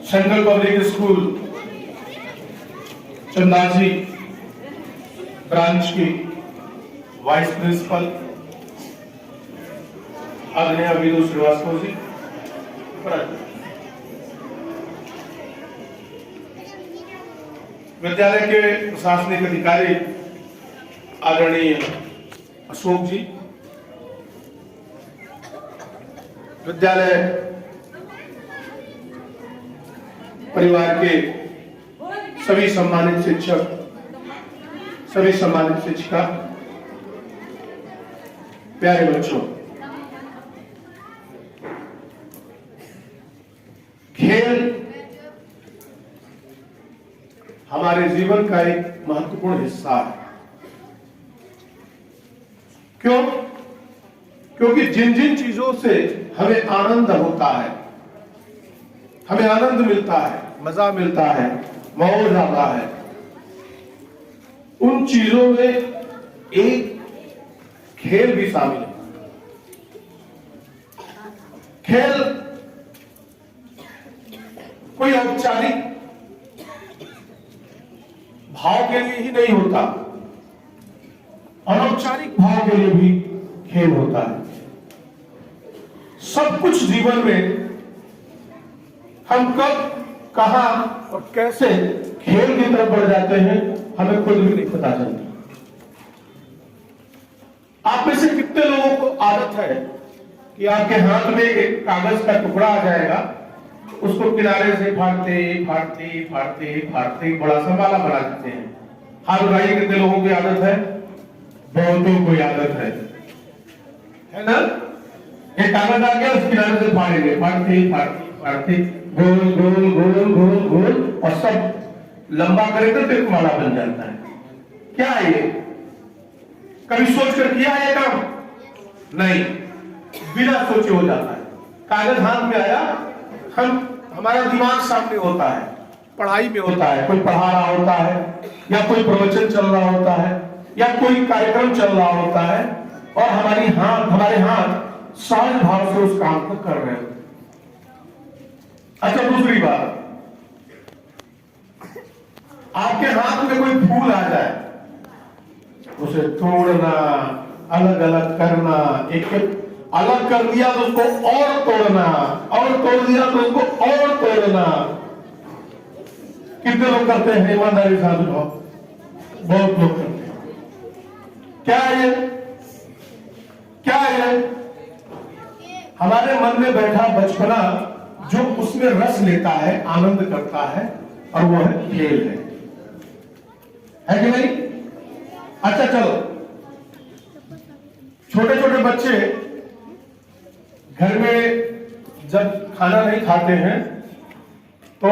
Central public school Chandasi branch की vice principal आदरणीय वीरू श्रीवास्तव जी, विद्यालय के प्रशासनिक अधिकारी आदरणीय अशोक जी, विद्यालय परिवार के सभी सम्मानित शिक्षक, सभी सम्मानित शिक्षिका, प्यारे बच्चों, खेल हमारे जीवन का एक महत्वपूर्ण हिस्सा है। क्यों? क्योंकि जिन जिन चीजों से हमें आनंद होता है, हमें आनंद मिलता है, मजा मिलता है, मौज आता है, उन चीजों में एक खेल भी शामिल है। खेल कोई औपचारिक भाव के लिए ही नहीं होता, अनौपचारिक भाव के लिए भी खेल होता है। सब कुछ जीवन में हम कब, कहां और कैसे खेल की तरफ बढ़ जाते हैं हमें खुद भी नहीं पता चलता। आप में से कितने लोगों को आदत है कि आपके हाथ में एक कागज का टुकड़ा आ जाएगा, उसको किनारे से फाड़ते फाड़ते फाड़ते फाड़ते बड़ा सा माला बना देते हैं। हाथ उठाइए, कितने लोगों की आदत है? बहुतों को आदत है ना? एक कागज आ गया, उस किनारे से फाड़ेंगे, फाड़ते फाड़ते फाड़ते गोल गोल गोल गोल गोल, और सब लंबा करेंगे तो एक माला बन जाता है। क्या है ये? कभी सोच कर किया है काम? नहीं, बिना सोचे हो जाता है। कागज हाथ में आया, हमारा दिमाग सामने होता है, पढ़ाई में होता है, कोई पढ़ा रहा होता है, या कोई प्रवचन चल रहा होता है, या कोई कार्यक्रम चल रहा होता है, और हमारे हाथ सहज भाव से उस काम को कर रहे हैं। अच्छा, दूसरी बात, आपके हाथ में कोई फूल आ जाए, उसे तोड़ना, अलग अलग करना, एक एक अलग कर दिया तो उसको और तोड़ना, और तोड़ दिया तो उसको और तोड़ना। कितने लोग करते हैं? ईमानदारी के साथ बहुत लोग करते हैं। क्या है? क्या है? हमारे मन में बैठा बचपना जो उसमें रस लेता है, आनंद करता है, और वो है खेल है कि नहीं? अच्छा चलो, छोटे छोटे बच्चे घर में जब खाना नहीं खाते हैं तो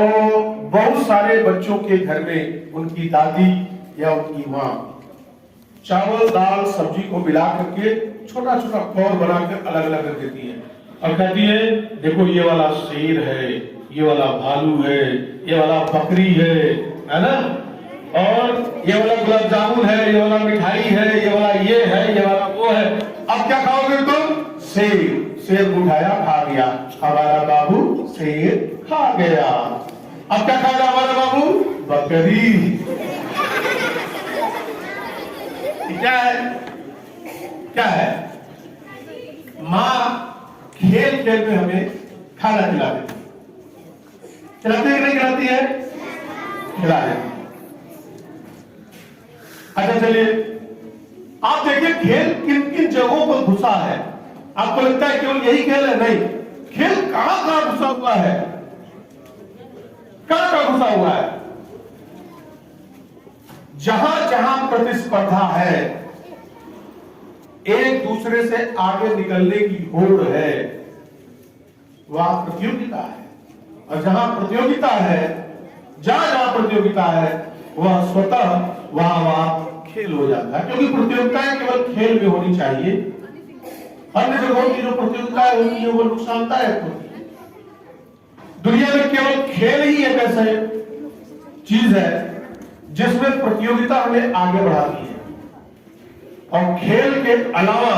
बहुत सारे बच्चों के घर में उनकी दादी या उनकी माँ चावल दाल सब्जी को मिला करके छोटा छोटा कौर बनाकर अलग अलग कर देती है, और कहती है देखो ये वाला शेर है, ये वाला भालू है, ये वाला बकरी है ना, और ये वाला गुलाब जामुन है, ये वाला मिठाई है, ये वाला ये है, ये वाला वो है। अब क्या खाओगे तुम? शेर। शेर उठाया, खा गया, हमारा बाबू शेर खा गया। अब क्या खाएगा हमारा बाबू? बकरी। क्या है? क्या है? माँ खेल खेल में हमें खाना खिला देती है, खिलाती है नहीं खिलाती है? खिला देती। अच्छा चलिए, आप देखिए खेल किन किन जगहों पर घुसा है। आपको लगता है केवल यही खेल है? नहीं, खेल कहां कहां घुसा हुआ है, कहां कहां घुसा हुआ है। जहां जहां प्रतिस्पर्धा है, एक दूसरे से आगे निकलने की होड़ है, वह प्रतियोगिता है। और जहां प्रतियोगिता है, जहां जहां प्रतियोगिता है, वह स्वतः वहां खेल हो जाता है। क्योंकि प्रतियोगिताएं केवल खेल में होनी चाहिए, अन्य जगहों की जो प्रतियोगिता है उनकी वो नुकसानदायक होती है। दुनिया में केवल खेल ही एक ऐसा चीज है जिसमें प्रतियोगिता हमें आगे बढ़ाती है, और खेल के अलावा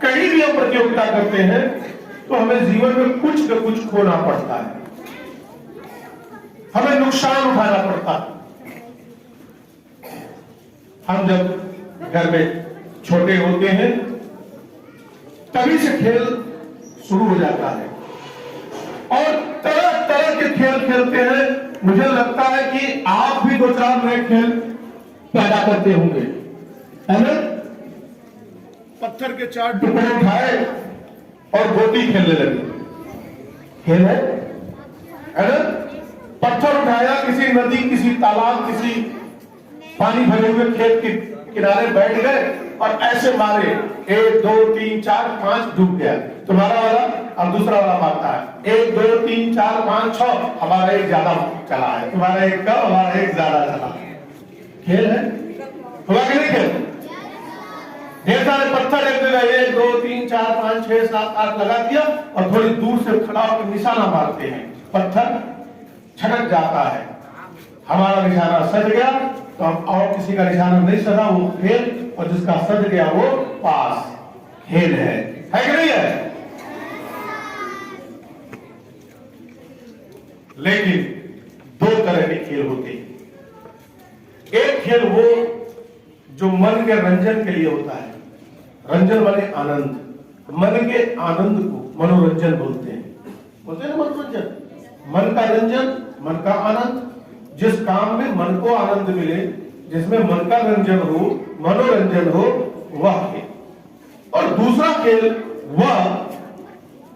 कहीं भी हम प्रतियोगिता करते हैं तो हमें जीवन में कुछ न कुछ खोना पड़ता है। हमें नुकसान उठाना पड़ता है। हम जब घर में छोटे होते हैं तभी से खेल शुरू हो जाता है और तरह तरह के खेल खेलते हैं। मुझे लगता है कि आप भी 2-4 नए खेल पैदा करते होंगे, है ना? पत्थर के 4 टुकड़े उठाए और गोटी खेलने लगे, खेल है ना? पत्थर उठाया, किसी नदी, किसी तालाब, किसी पानी भरे हुए खेत के किनारे बैठ गए और ऐसे मारे, 1 2 3 4 5 डूब गया तुम्हारा वाला, अब दूसरा वाला मारता है 1 2 3 4 5 6, हमारा एक ज्यादा चला है, तुम्हारा एक कम, हमारा एक ज्यादा चला। खेल है, हुआ कि नहीं खेल? ढेर सारे पत्थर एक जगह 1 2 3 4 5 6 7 8 लगा दिया और थोड़ी दूर से खड़ा होकर निशाना मारते हैं, पत्थर छटक जाता है, हमारा निशाना सज गया तो अब और किसी का निशाना नहीं सजा, वो फेल, और जिसका सज गया वो पास। खेल है कि नहीं है? लेकिन 2 तरह के खेल होते हैं। एक खेल वो जो मन के रंजन के लिए होता है, रंजन माने आनंद, मन के आनंद को मनोरंजन बोलते हैं, बोलते हैं मनोरंजन, मन का रंजन, मन का आनंद, जिस काम में मन को आनंद मिले, जिसमें मन का रंजन हो, मनोरंजन हो, वह खेल। और दूसरा खेल वह,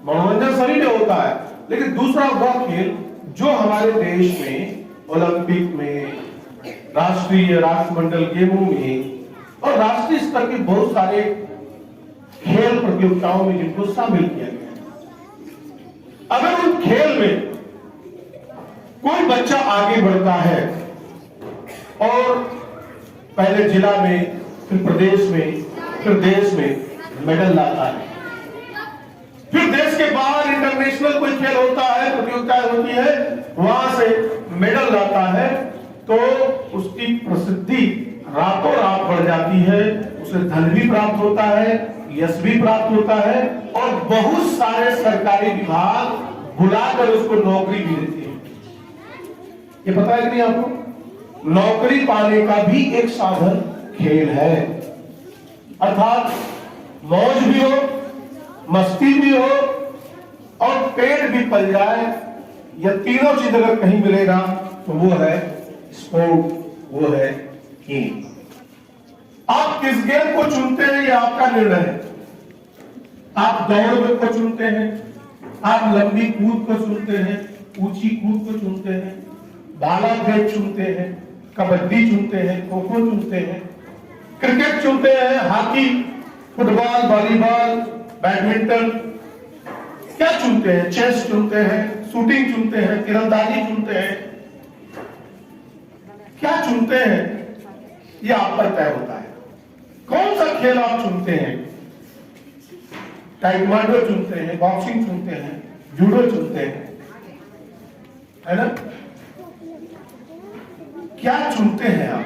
मनोरंजन सभी में होता है, लेकिन दूसरा वह खेल जो हमारे देश में ओलंपिक में, राष्ट्रीय राष्ट्रमंडल गेमों में और राष्ट्रीय स्तर के बहुत सारे खेल प्रतियोगिताओं में जिनको शामिल किया गया। अगर उन खेल में कोई बच्चा आगे बढ़ता है और पहले जिला में, फिर प्रदेश में, फिर देश में मेडल लाता है, फिर देश के बाहर इंटरनेशनल कोई खेल होता है, प्रतियोगिताएं होती है, वहां से मेडल लाता है, तो उसकी प्रसिद्धि रातों रात बढ़ जाती है, उसे धन भी प्राप्त होता है, यश भी प्राप्त होता है और बहुत सारे सरकारी विभाग बुलाकर उसको नौकरी भी देते हैं। ये पता है कि नहीं आपको? नौकरी पाने का भी एक साधन खेल है, अर्थात मौज भी हो, मस्ती भी हो और पेट भी पल जाए, यह तीनों चीज अगर कहीं मिलेगा तो वो है स्पोर्ट, वो है गेम। आप किस गेम को चुनते हैं ये आपका निर्णय है। आप दौड़ को चुनते हैं, आप लंबी कूद को चुनते हैं, ऊंची कूद को चुनते हैं, भाला फेंक चुनते हैं, कबड्डी चुनते हैं, खो खो चुनते हैं, क्रिकेट चुनते हैं, हॉकी, फुटबॉल, वॉलीबॉल, बैडमिंटन, क्या चुनते हैं? चेस चुनते हैं, शूटिंग चुनते हैं, तीरंदाजी चुनते हैं, क्या चुनते हैं? ये आप पर तय होता है। कौन सा खेल आप चुनते हैं? ताइक्वांडो चुनते हैं, बॉक्सिंग चुनते हैं, जूडो चुनते हैं, है ना? क्या चुनते हैं आप?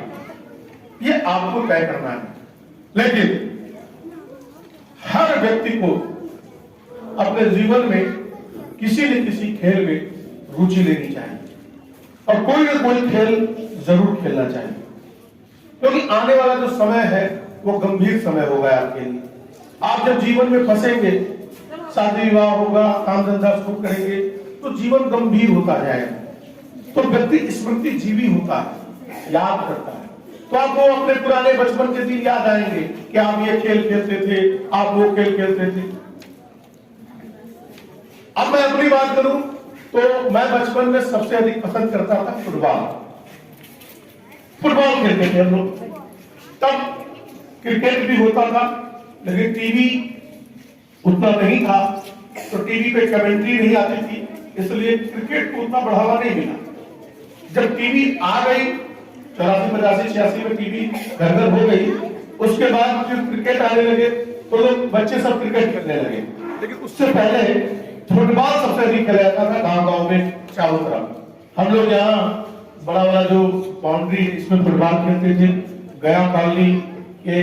ये आपको तय करना है। लेकिन हर व्यक्ति को अपने जीवन में किसी न किसी खेल में रुचि लेनी चाहिए और कोई न कोई खेल जरूर खेलना चाहिए, क्योंकि आने वाला जो समय है वो गंभीर समय होगा आपके लिए। आप जब जीवन में फंसेंगे, शादी विवाह होगा, काम धंधा शुरू करेंगे, तो जीवन गंभीर होता जाएगा, तो व्यक्ति स्मृति जीवी होता है, याद करता है, तो आपको अपने पुराने बचपन के दिन याद आएंगे कि आप ये खेल खेलते थे, आप वो खेल खेलते थे। अब मैं अपनी बात करूं तो मैं बचपन में सबसे अधिक पसंद करता था फुटबॉल। फुटबॉल खेलते थे हम लोग, तब क्रिकेट भी होता था, लेकिन टीवी उतना नहीं था, तो टीवी पे कमेंट्री नहीं आती थी, इसलिए क्रिकेट को उतना बढ़ावा नहीं मिला। जब टीवी आ गई 84, 85, 86 में टीवी घर घर हो गई, उसके बाद फिर क्रिकेट आने लगे तो लोग बच्चे सब क्रिकेट खेलने लगे, लेकिन उससे पहले फुटबॉल सबसे अधिक खेला जाता था गांव-गांव में चारों तरफ। हम लोग यहाँ बड़ा बड़ा जो बाउंड्री इसमें फुटबॉल खेलते थे, गया कॉलोनी के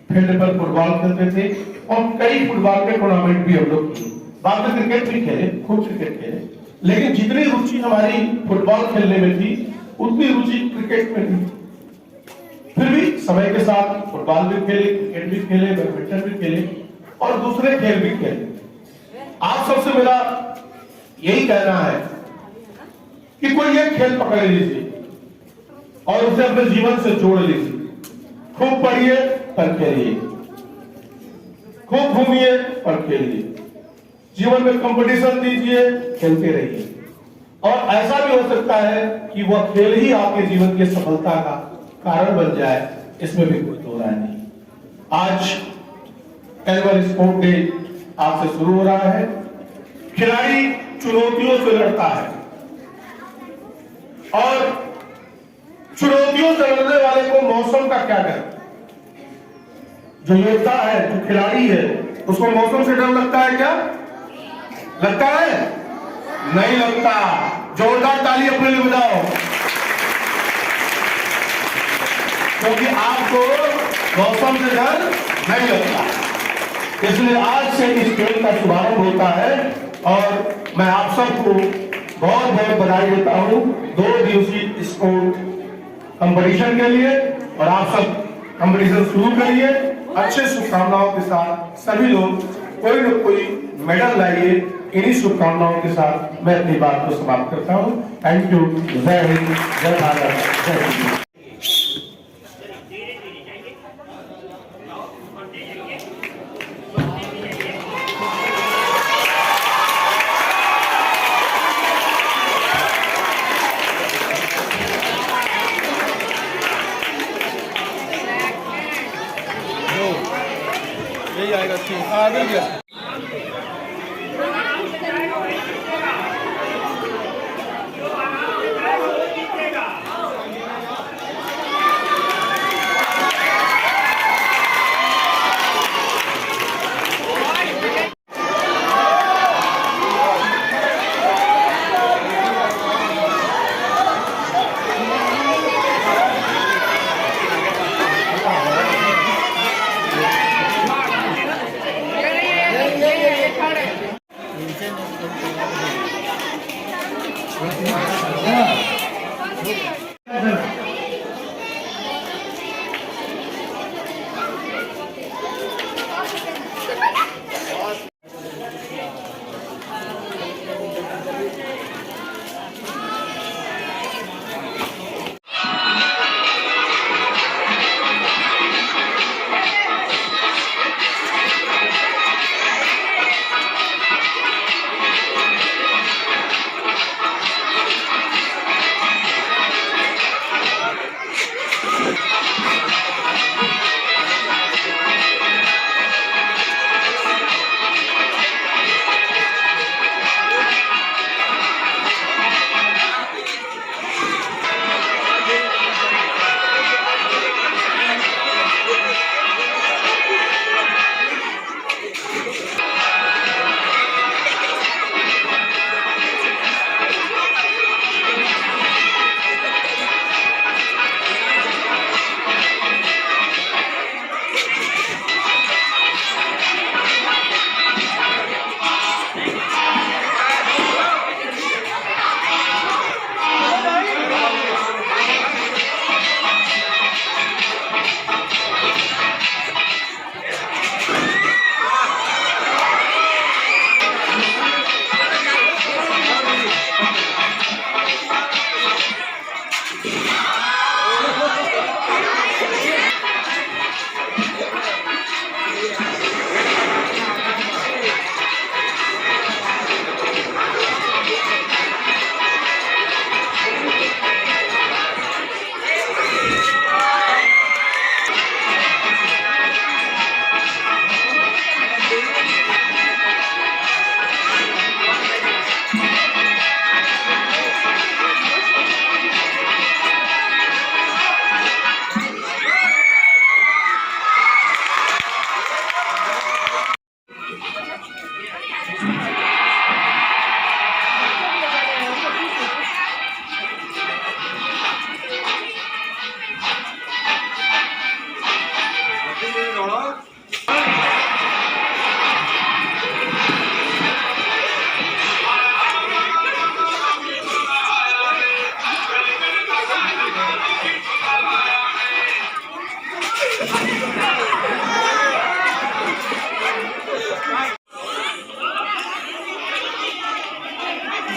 फील्ड पर फुटबॉल खेलते थे और कई फुटबॉल के टूर्नामेंट भी हम लोग किए। बाद में क्रिकेट भी खेले, खूब क्रिकेट खेले, लेकिन जितनी रुचि हमारी फुटबॉल खेलने में थी उतनी रुचि क्रिकेट में नहीं। फिर भी समय के साथ फुटबॉल भी खेले, क्रिकेट भी खेले, बैडमिंटन भी खेले और दूसरे खेल भी खेले। आप सबसे मेरा यही कहना है कि कोई एक खेल पकड़ लीजिए और उसे अपने जीवन से जोड़ लीजिए। खूब पढ़िए पर खेलिए, खूब घूमिए पर खेलिए, जीवन में कंपटीशन दीजिए, खेलते रहिए। और ऐसा भी हो सकता है कि वह खेल ही आपके जीवन की सफलता का कारण बन जाए, इसमें भी कोई दो राय नहीं। आज एनुअल स्पोर्ट डे आज से शुरू हो रहा है। खिलाड़ी चुनौतियों से लड़ता है और चुनौतियों से लड़ने वाले को मौसम का क्या डर? जो योद्धा है, जो खिलाड़ी है, उसको मौसम से डर लगता है क्या? लगता है? नहीं लगता। जोरदार ताली अपने लिए बजाओ, क्योंकि आपको मौसम से डर नहीं लगता। इसलिए आज से इस खेल का शुभारंभ होता है और मैं आप सबको बहुत बहुत बधाई देता हूं 2 दिवसीय स्पोर्ट कंपटीशन के लिए। और आप सब कंपटीशन शुरू करिए, अच्छे शुभकामनाओं के साथ सभी लोग कोई न कोई मेडल लाइए। इन्हीं शुभकामनाओं के साथ मैं अपनी बात को समाप्त करता हूं। Thank you. जय हिंद, जय भारत, जय हिंद। यही आएगा, ठीक आगे गया।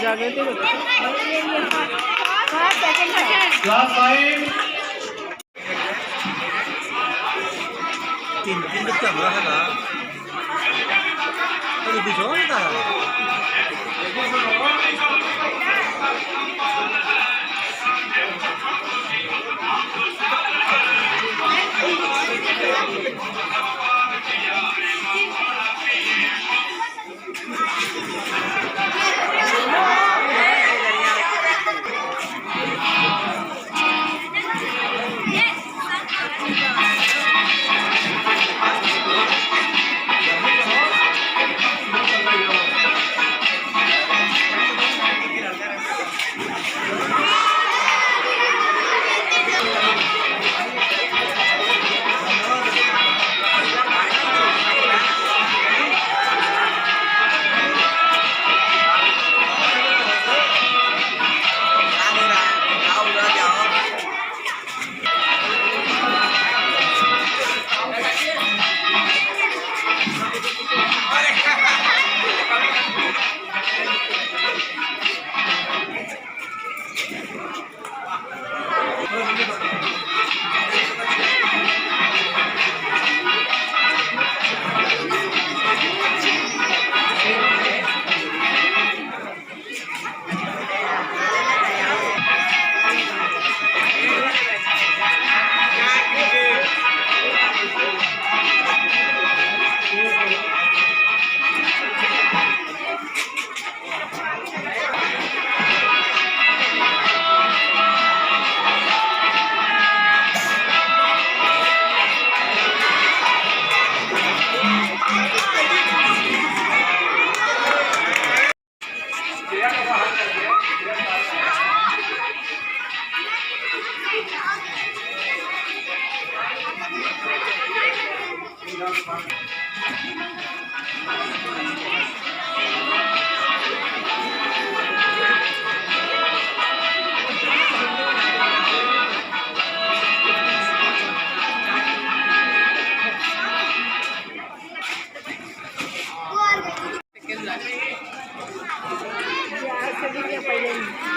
जागृती होते क्लास 5 तीन बच्चा हमारा है ना तो दिखो ना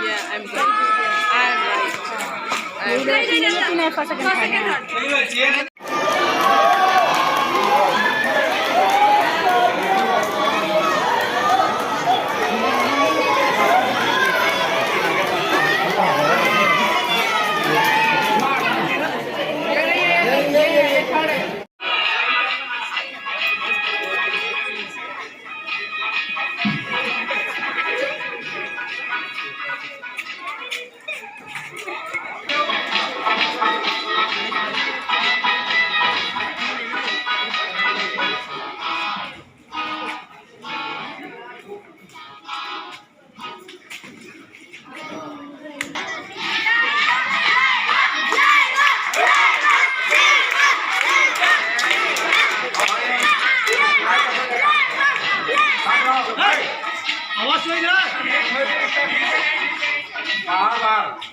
Yeah, I'm good. I'm right. आवाज सुन रहा है बार बार